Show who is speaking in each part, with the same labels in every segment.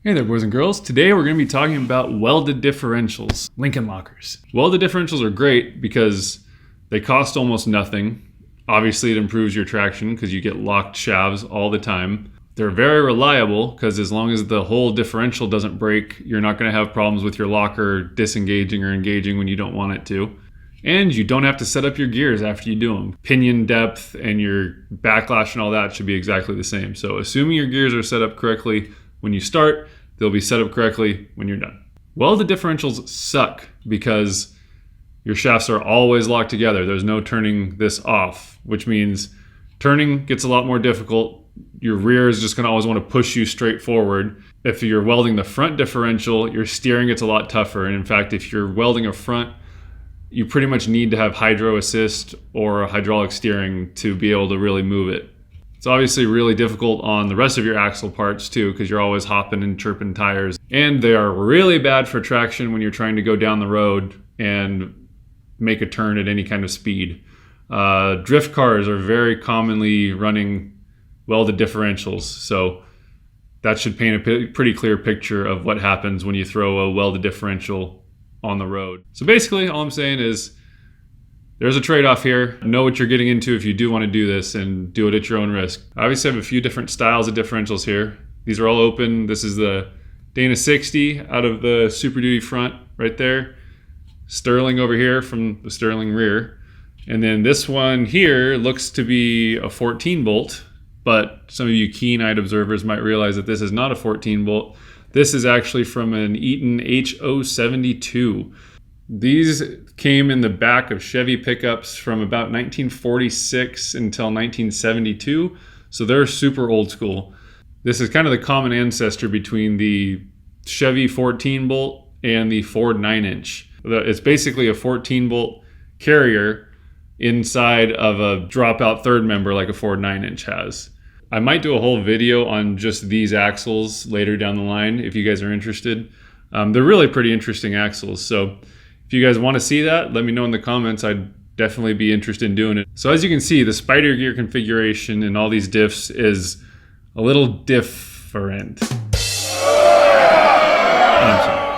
Speaker 1: Hey there, boys and girls. Today we're going to be talking about welded differentials, Lincoln lockers. Welded differentials are great because they cost almost nothing. Obviously it improves your traction because you get locked shafts all the time. They're very reliable because as long as the whole differential doesn't break, you're not going to have problems with your locker disengaging or engaging when you don't want it to. And you don't have to set up your gears after you do them. Pinion depth and your backlash and all that should be exactly the same. So assuming your gears are set up correctly when you start, they'll be set up correctly when you're done. Welded differentials suck because your shafts are always locked together. There's no turning this off, which means turning gets a lot more difficult. Your rear is just going to always want to push you straight forward. If you're welding the front differential, your steering gets a lot tougher. And in fact, if you're welding a front, you pretty much need to have hydro assist or hydraulic steering to be able to really move it. It's obviously really difficult on the rest of your axle parts too, because you're always hopping and chirping tires. And they are really bad for traction when you're trying to go down the road and make a turn at any kind of speed. Drift cars are very commonly running welded differentials, so that should paint a pretty clear picture of what happens when you throw a welded differential on the road. So basically all I'm saying is there's a trade-off here. Know what you're getting into if you do want to do this and do it at your own risk. I obviously have a few different styles of differentials here. These are all open. This is the Dana 60 out of the Super Duty front right there. Sterling over here from the Sterling rear. And then this one here looks to be a 14 bolt, but some of you keen-eyed observers might realize that this is not a 14 bolt. This is actually from an Eaton HO72. These came in the back of Chevy pickups from about 1946 until 1972, so they're super old school. This is kind of the common ancestor between the Chevy 14 bolt and the Ford 9-inch. It's basically a 14 bolt carrier inside of a dropout third member like a Ford 9-inch has. I might do a whole video on just these axles later down the line if you guys are interested. They're really pretty interesting axles, so if you guys want to see that, let me know in the comments. I'd definitely be interested in doing it. So as you can see, the spider gear configuration in all these diffs is a little different.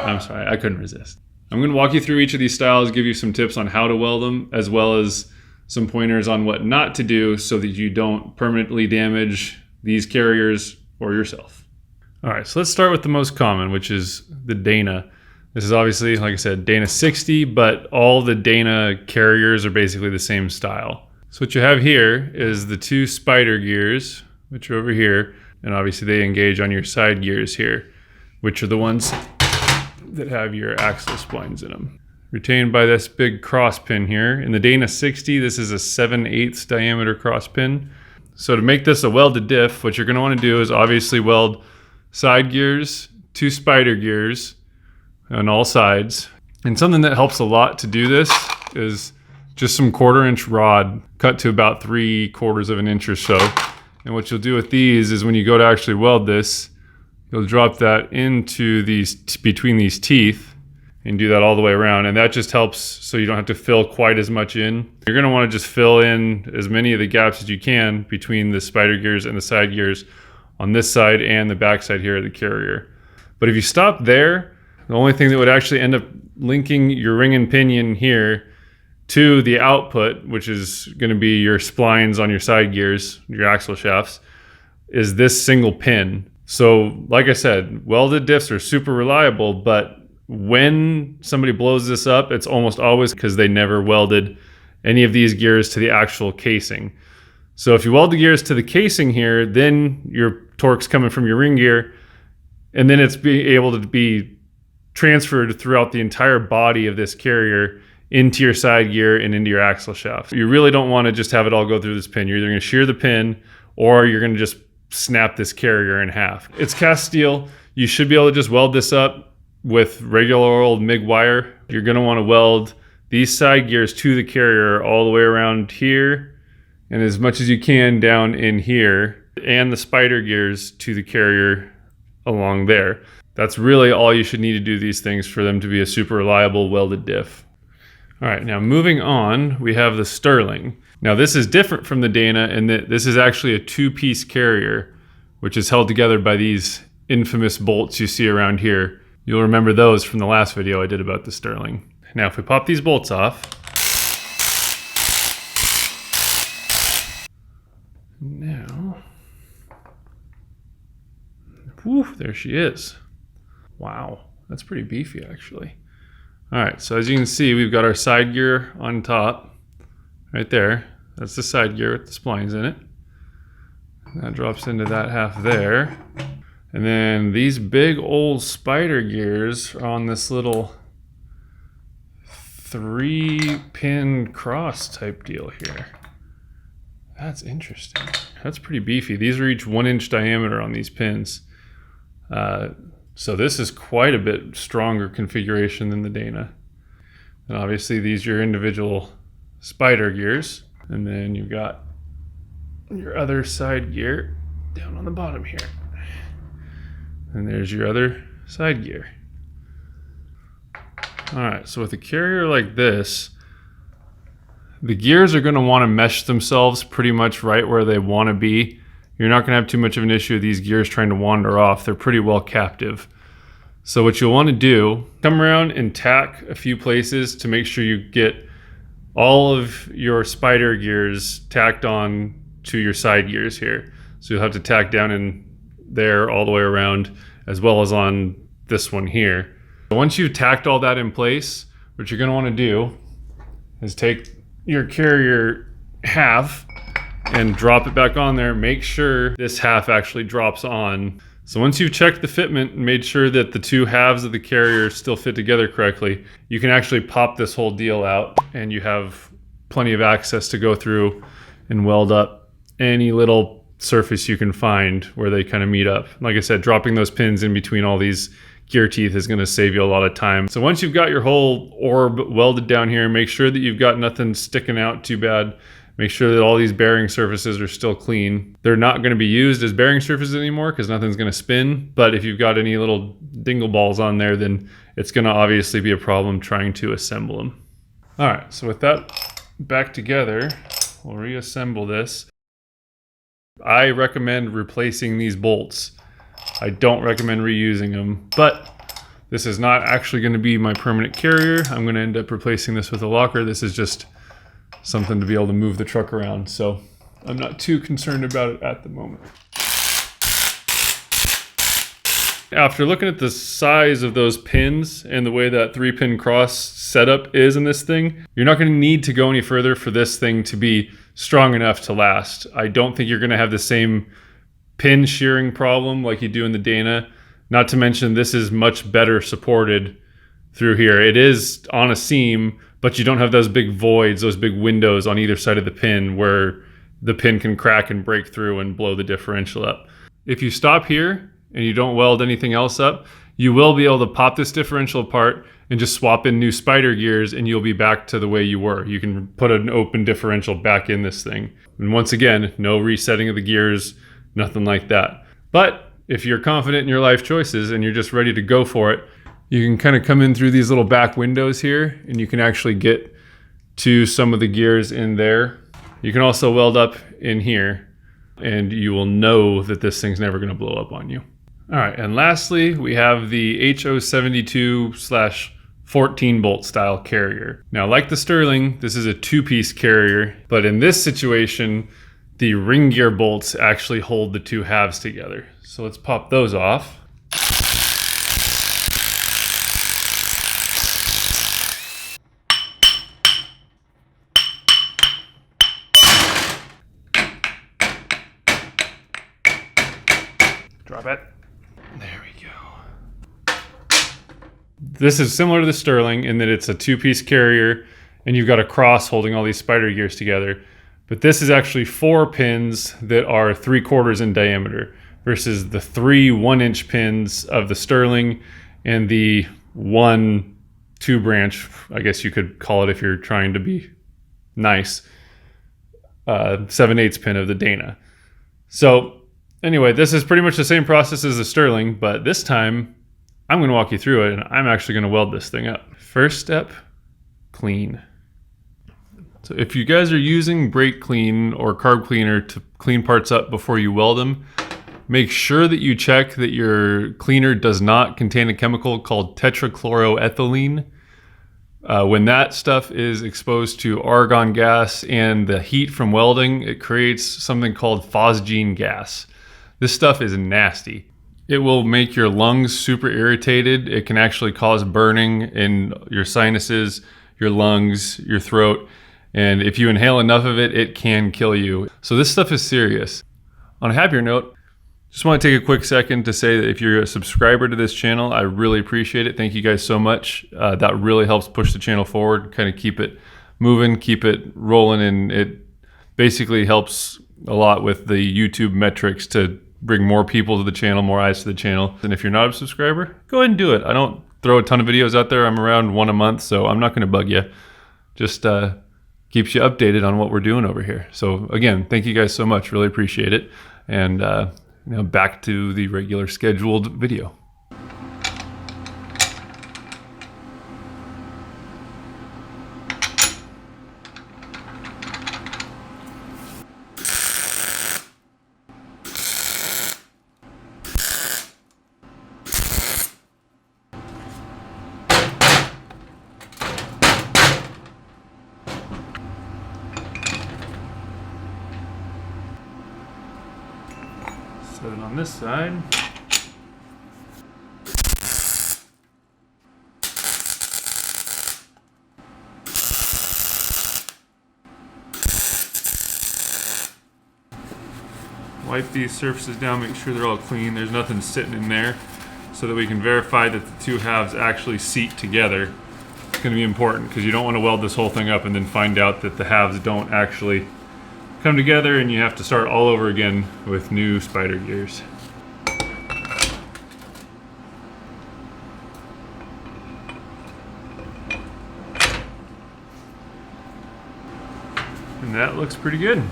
Speaker 1: I'm sorry, I couldn't resist. I'm going to walk you through each of these styles, give you some tips on how to weld them, as well as some pointers on what not to do so that you don't permanently damage these carriers or yourself. All right, so let's start with the most common, which is the Dana. This is obviously, like I said, Dana 60, but all the Dana carriers are basically the same style. So what you have here is the two spider gears, which are over here, and obviously they engage on your side gears here, which are the ones that have your axle splines in them. Retained by this big cross pin here. In the Dana 60, this is a 7/8 diameter cross pin. So to make this a welded diff, what you're going to want to do is obviously weld side gears, two spider gears, on all sides. And something that helps a lot to do this is just some 1/4 inch rod cut to about 3/4 of an inch or so. And what you'll do with these is when you go to actually weld this, you'll drop that into these, between these teeth, and do that all the way around. And that just helps so you don't have to fill quite as much in. You're gonna wanna just fill in as many of the gaps as you can between the spider gears and the side gears on this side and the back side here of the carrier. But if you stop there, the only thing that would actually end up linking your ring and pinion here to the output, which is going to be your splines on your side gears, your axle shafts, is this single pin. So like I said, welded diffs are super reliable, but when somebody blows this up, it's almost always because they never welded any of these gears to the actual casing. So if you weld the gears to the casing here, then your torque's coming from your ring gear, and then it's being able to be transferred throughout the entire body of this carrier into your side gear and into your axle shaft. You really don't want to just have it all go through this pin. You're either going to shear the pin or you're going to just snap this carrier in half. It's cast steel. You should be able to just weld this up with regular old MIG wire. You're going to want to weld these side gears to the carrier all the way around here and as much as you can down in here, and the spider gears to the carrier along there. That's really all you should need to do these things for them to be a super reliable welded diff. All right, now moving on, we have the Sterling. Now this is different from the Dana in that this is actually a two-piece carrier, which is held together by these infamous bolts you see around here. You'll remember those from the last video I did about the Sterling. Now if we pop these bolts off, now, whew, there she is. Wow, that's pretty beefy actually. All right, so as you can see, we've got our side gear on top, right there. That's the side gear with the splines in it. That drops into that half there. And then these big old spider gears are on this little 3-pin cross type deal here. That's interesting. That's pretty beefy. These are each 1 inch diameter on these pins. So this is quite a bit stronger configuration than the Dana. And obviously these are your individual spider gears. And then you've got your other side gear down on the bottom here. And there's your other side gear. All right, so with a carrier like this, the gears are gonna wanna mesh themselves pretty much right where they wanna be. You're not gonna have too much of an issue with these gears trying to wander off. They're pretty well captive. So what you'll wanna do, come around and tack a few places to make sure you get all of your spider gears tacked on to your side gears here. So you'll have to tack down in there all the way around, as well as on this one here. Once you've tacked all that in place, what you're gonna wanna do is take your carrier half and drop it back on there. Make sure this half actually drops on. So once you've checked the fitment and made sure that the two halves of the carrier still fit together correctly, you can actually pop this whole deal out and you have plenty of access to go through and weld up any little surface you can find where they kind of meet up. Like I said, dropping those pins in between all these gear teeth is going to save you a lot of time. So once you've got your whole orb welded down here, make sure that you've got nothing sticking out too bad. Make sure that all these bearing surfaces are still clean. They're not going to be used as bearing surfaces anymore because nothing's going to spin. But if you've got any little dingle balls on there, then it's going to obviously be a problem trying to assemble them. All right, so with that back together, we'll reassemble this. I recommend replacing these bolts. I don't recommend reusing them, but this is not actually going to be my permanent carrier. I'm going to end up replacing this with a locker. This is just something to be able to move the truck around, so I'm not too concerned about it at the moment. After looking at the size of those pins and the way that 3-pin cross setup is in this thing, you're not going to need to go any further for this thing to be strong enough to last. I don't think you're going to have the same pin shearing problem like you do in the Dana. Not to mention this is much better supported through here. It is on a seam, but you don't have those big voids, those big windows on either side of the pin where the pin can crack and break through and blow the differential up. If you stop here and you don't weld anything else up, you will be able to pop this differential apart and just swap in new spider gears and you'll be back to the way you were. You can put an open differential back in this thing. And once again, no resetting of the gears, nothing like that. But if you're confident in your life choices and you're just ready to go for it, you can kind of come in through these little back windows here and you can actually get to some of the gears in there. You can also weld up in here and you will know that this thing's never going to blow up on you. All right, and lastly, we have the HO72/14 bolt style carrier. Now, like the Sterling, this is a 2-piece carrier, but in this situation, the ring gear bolts actually hold the two halves together. So let's pop those off. Drop it. There we go. This is similar to the Sterling in that it's a 2-piece carrier and you've got a cross holding all these spider gears together. But this is actually 4 pins that are 3/4 in diameter versus the 3 1-inch pins of the Sterling and the 1 2-branch, I guess you could call it if you're trying to be nice, 7/8 pin of the Dana. So anyway, this is pretty much the same process as the Sterling, but this time I'm going to walk you through it and I'm actually going to weld this thing up. First step, clean. So if you guys are using brake clean or carb cleaner to clean parts up before you weld them, Make sure that you check that your cleaner does not contain a chemical called tetrachloroethylene. When that stuff is exposed to argon gas and the heat from welding, it creates something called phosgene gas. This stuff is nasty. It will make your lungs super irritated. It can actually cause burning in your sinuses, your lungs, your throat. And if you inhale enough of it, it can kill you. So this stuff is serious. On a happier note, just want to take a quick second to say that if you're a subscriber to this channel, I really appreciate it. Thank you guys so much. That really helps push the channel forward, kind of keep it moving, keep it rolling, and it basically helps a lot with the YouTube metrics to bring more people to the channel, more eyes to the channel. And if you're not a subscriber, go ahead and do it. I don't throw a ton of videos out there. I'm around one a month, so I'm not going to bug you. Just keeps you updated on what we're doing over here. So again, thank you guys so much. Really appreciate it. And back to the regular scheduled video. Set it on this side. Wipe these surfaces down, make sure they're all clean. There's nothing sitting in there, so that we can verify that the two halves actually seat together. It's going to be important because you don't want to weld this whole thing up and then find out that the halves don't actually come together and you have to start all over again with new spider gears. And that looks pretty good.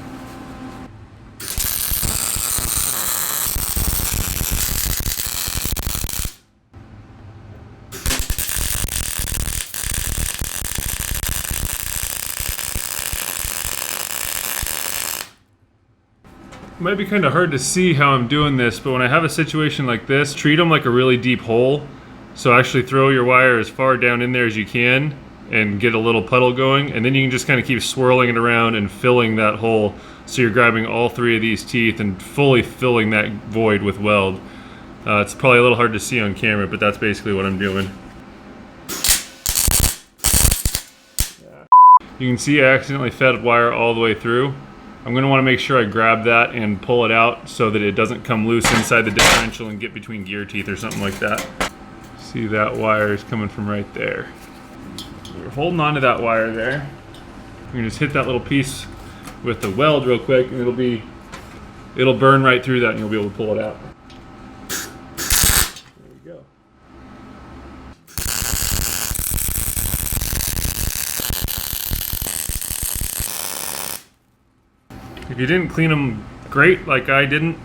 Speaker 1: It might be kind of hard to see how I'm doing this, but when I have a situation like this, treat them like a really deep hole. So actually throw your wire as far down in there as you can and get a little puddle going, and then you can just kind of keep swirling it around and filling that hole, so you're grabbing all three of these teeth and fully filling that void with weld. It's probably a little hard to see on camera, but that's basically what I'm doing. You can see I accidentally fed wire all the way through. I'm going to want to make sure I grab that and pull it out so that it doesn't come loose inside the differential and get between gear teeth or something like that. See, that wire is coming from right there. We're holding on to that wire there. I'm going to just hit that little piece with the weld real quick, and it'll burn right through that and you'll be able to pull it out. There we go. If you didn't clean them great, like I didn't,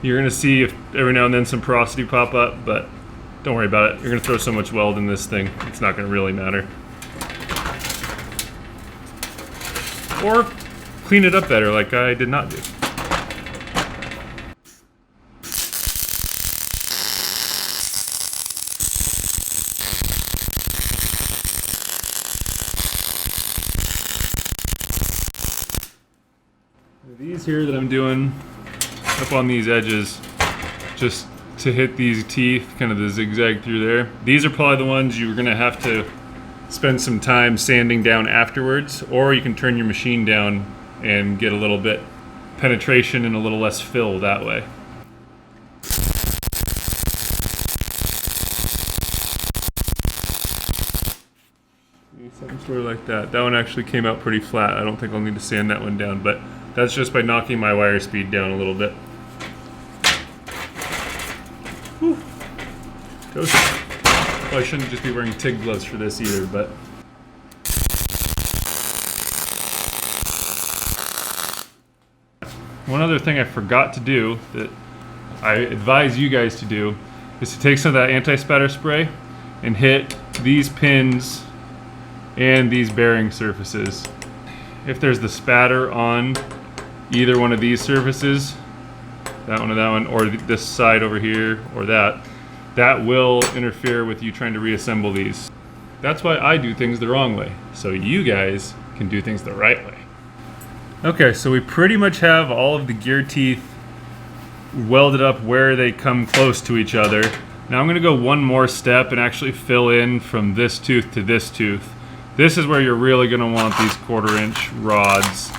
Speaker 1: you're going to see if every now and then some porosity pop up, but don't worry about it. You're going to throw so much weld in this thing, it's not going to really matter. Or clean it up better, like I did not do. These here that I'm doing up on these edges, just to hit these teeth, kind of the zigzag through there. These are probably the ones you're gonna have to spend some time sanding down afterwards, or you can turn your machine down and get a little bit penetration and a little less fill that way. Something sort of like that. That one actually came out pretty flat. I don't think I'll need to sand that one down, but that's just by knocking my wire speed down a little bit. Whew. Goes. Well, I shouldn't just be wearing TIG gloves for this either, but one other thing I forgot to do that I advise you guys to do is to take some of that anti-spatter spray and hit these pins and these bearing surfaces. If there's the spatter on either one of these surfaces, that one, or this side over here, or that will interfere with you trying to reassemble these. That's why I do things the wrong way, so you guys can do things the right way. Okay, so we pretty much have all of the gear teeth welded up where they come close to each other. Now I'm gonna go one more step and actually fill in from this tooth to this tooth. This is where you're really gonna want these 1/4 inch rods.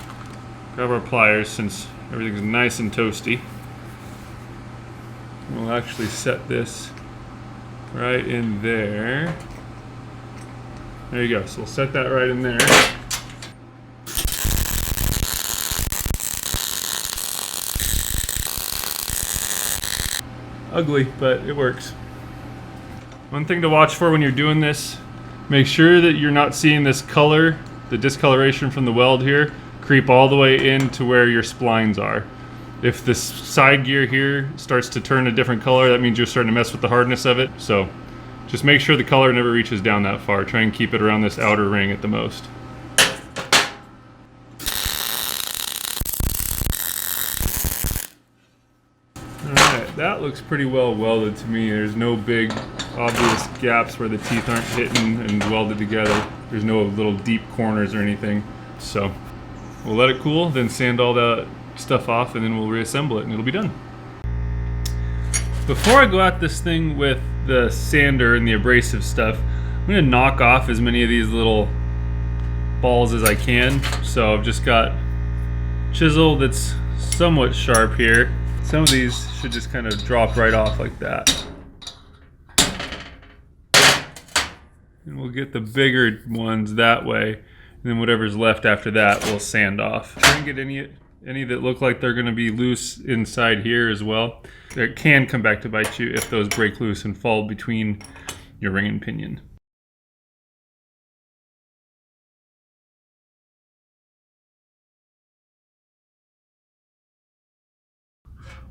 Speaker 1: Grab our pliers since everything's nice and toasty. We'll actually set this right in there. There you go, so we'll set that right in there. Ugly, but it works. One thing to watch for when you're doing this, make sure that you're not seeing this color, the discoloration from the weld here, creep all the way into where your splines are. If this side gear here starts to turn a different color, that means you're starting to mess with the hardness of it. So just make sure the color never reaches down that far. Try and keep it around this outer ring at the most. Alright, that looks pretty well welded to me. There's no big obvious gaps where the teeth aren't hitting and welded together. There's no little deep corners or anything. So we'll let it cool, then sand all that stuff off, and then we'll reassemble it and it'll be done. Before I go at this thing with the sander and the abrasive stuff, I'm gonna knock off as many of these little balls as I can. So I've just got chisel that's somewhat sharp here. Some of these should just kind of drop right off like that. And we'll get the bigger ones that way, and then whatever's left after that we'll sand off. Try and get any that look like they're going to be loose inside here as well. It can come back to bite you if those break loose and fall between your ring and pinion.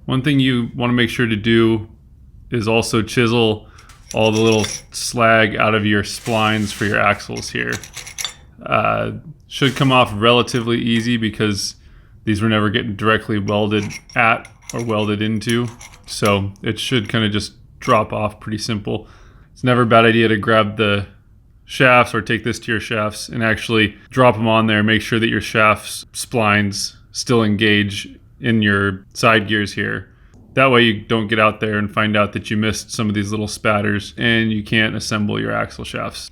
Speaker 1: One thing you want to make sure to do is also chisel all the little slag out of your splines for your axles here. Should come off relatively easy because these were never getting directly welded at or welded into, so it should kind of just drop off pretty simple. It's never a bad idea to grab the shafts or take this to your shafts and actually drop them on there. Make sure that your shafts splines still engage in your side gears here. That way you don't get out there and find out that you missed some of these little spatters and you can't assemble your axle shafts.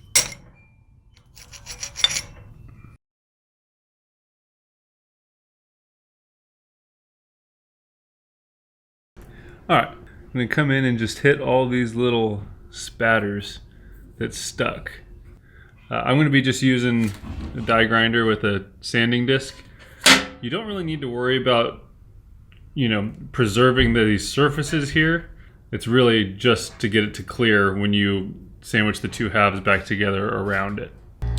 Speaker 1: Alright, I'm going to come in and just hit all these little spatters that stuck. I'm going to be just using a die grinder with a sanding disc. You don't really need to worry about, preserving these surfaces here. It's really just to get it to clear when you sandwich the two halves back together around it.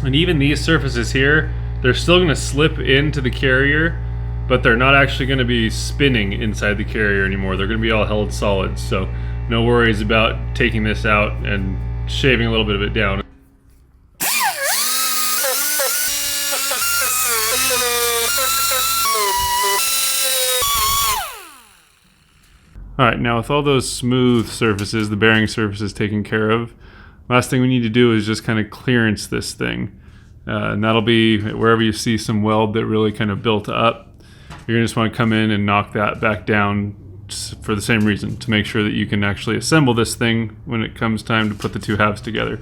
Speaker 1: And even these surfaces here, they're still going to slip into the carrier, but they're not actually going to be spinning inside the carrier anymore. They're going to be all held solid, so no worries about taking this out and shaving a little bit of it down. Alright, now with all those smooth surfaces, the bearing surfaces taken care of, last thing we need to do is just kind of clearance this thing. And that'll be wherever you see some weld that really kind of built up. You're going to just want to come in and knock that back down for the same reason, to make sure that you can actually assemble this thing when it comes time to put the two halves together.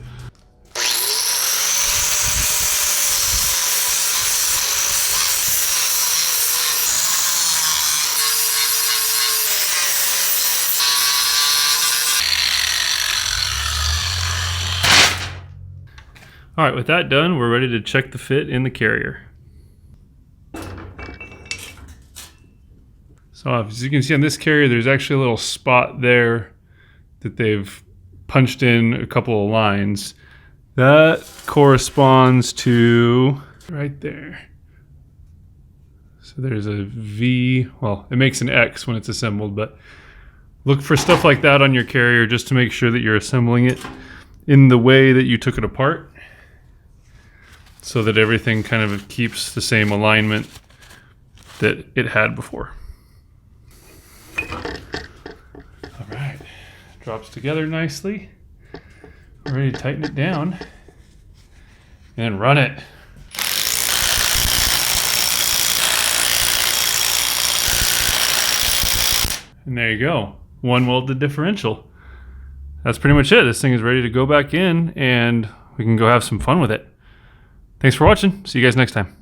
Speaker 1: Alright, with that done, we're ready to check the fit in the carrier. So as you can see on this carrier, there's actually a little spot there that they've punched in a couple of lines. That corresponds to right there. So there's a V, well, it makes an X when it's assembled, but look for stuff like that on your carrier just to make sure that you're assembling it in the way that you took it apart, so that everything kind of keeps the same alignment that it had before. Drops together nicely. We're ready to tighten it down and run it. And there you go. One welded differential. That's pretty much it. This thing is ready to go back in and we can go have some fun with it. Thanks for watching. See you guys next time.